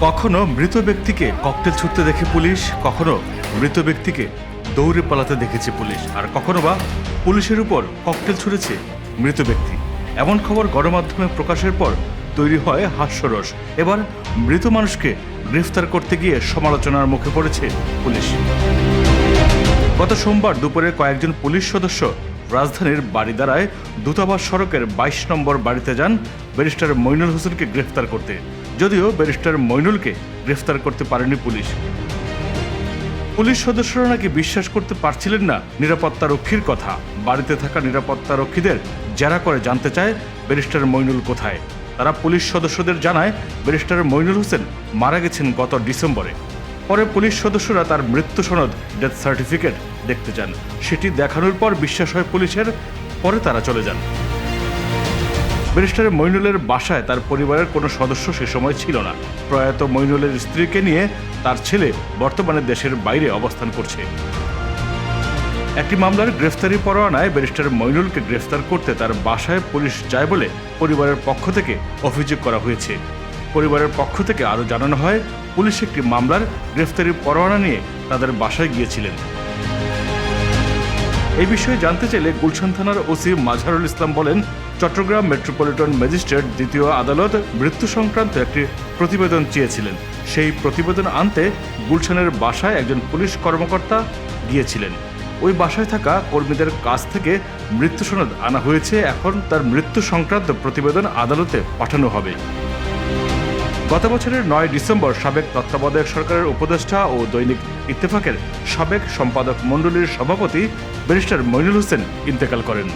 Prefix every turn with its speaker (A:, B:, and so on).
A: কখনো মৃত ব্যক্তিকে ককটেল ছুটতে দেখে পুলিশ, কখনো মৃত ব্যক্তিকে দৌড়ে পালাতে দেখেছে পুলিশ, আর কখনো বা পুলিশের উপর ককটেল ছুড়েছে মৃত ব্যক্তি। এমন খবর গণমাধ্যমে প্রকাশের পর তৈরি হয় হাস্যরস। এবার মৃত মানুষকে গ্রেফতার করতে গিয়ে সমালোচনার মুখে পড়েছে পুলিশ। গত সোমবার দুপুরে কয়েকজন পুলিশ সদস্য রাজধানীর বারিধারায় দূতাবাস সড়কের ২২ নম্বর বাড়িতে যান ব্যারিস্টার মইনুল হোসেনকে গ্রেফতার করতে। যদিও ব্যারিস্টার মইনুলকে গ্রেফতার করতে পারেনি পুলিশ। পুলিশ সদস্যরা নাকি বিশ্বাস করতে পারছিলেন না নিরাপত্তারক্ষীর কথা। বাড়িতে থাকা নিরাপত্তারক্ষীদের জেরা করে জানতে চায় ব্যারিস্টার মইনুল কোথায়। তারা পুলিশ সদস্যদের জানায় ব্যারিস্টার মইনুল হোসেন মারা গেছেন গত ডিসেম্বরে। পরে পুলিশ সদস্যরা তার মৃত্যু সনদ, ডেথ সার্টিফিকেট দেখতে চান। সেটি দেখানোর পর বিশ্বাস হয় পুলিশের। পরে তারা চলে যান। ব্যারিস্টার মইনুলের বাসায় তার পরিবারের কোনো সদস্য সে সময় ছিল না। প্রয়াত মইনুলের স্ত্রীকে নিয়ে তার ছেলে বর্তমানে দেশের বাইরে অবস্থান করছে। একটি মামলার গ্রেফতারি পরোয়ানায় ব্যারিস্টার মইনুলকে গ্রেফতার করতে তার বাসায় পুলিশ যায় বলে পরিবারের পক্ষ থেকে অভিযোগ করা হয়েছে। পরিবারের পক্ষ থেকে আরও জানানো হয়, পুলিশ একটি মামলার গ্রেফতারি পরোয়ানা নিয়ে তাদের বাসায় গিয়েছিলেন। এই বিষয়ে জানতে চাইলে গুলশান থানার ওসি মাজহারুল ইসলাম বলেন, চট্টগ্রাম মেট্রোপলিটন ম্যাজিস্ট্রেট দ্বিতীয় আদালত মৃত্যু সংক্রান্ত একটি প্রতিবেদন চেয়েছিলেন। সেই প্রতিবেদন আনতে গুলশানের বাসায় একজন পুলিশ কর্মকর্তা গিয়েছিলেন। ওই বাসায় থাকা কর্মীদের কাছ থেকে মৃত্যু সনদ আনা হয়েছে। এখন তার মৃত্যু সংক্রান্ত প্রতিবেদন আদালতে পাঠানো হবে। গত বছরের ৯ ডিসেম্বর সাবেক তত্ত্বাবধায়ক সরকারের উপদেষ্টা ও দৈনিক ইত্তেফাকের সাবেক সম্পাদক মণ্ডলীর সভাপতি ব্যারিস্টার মইনুল হোসেন ইন্তেকাল করেন।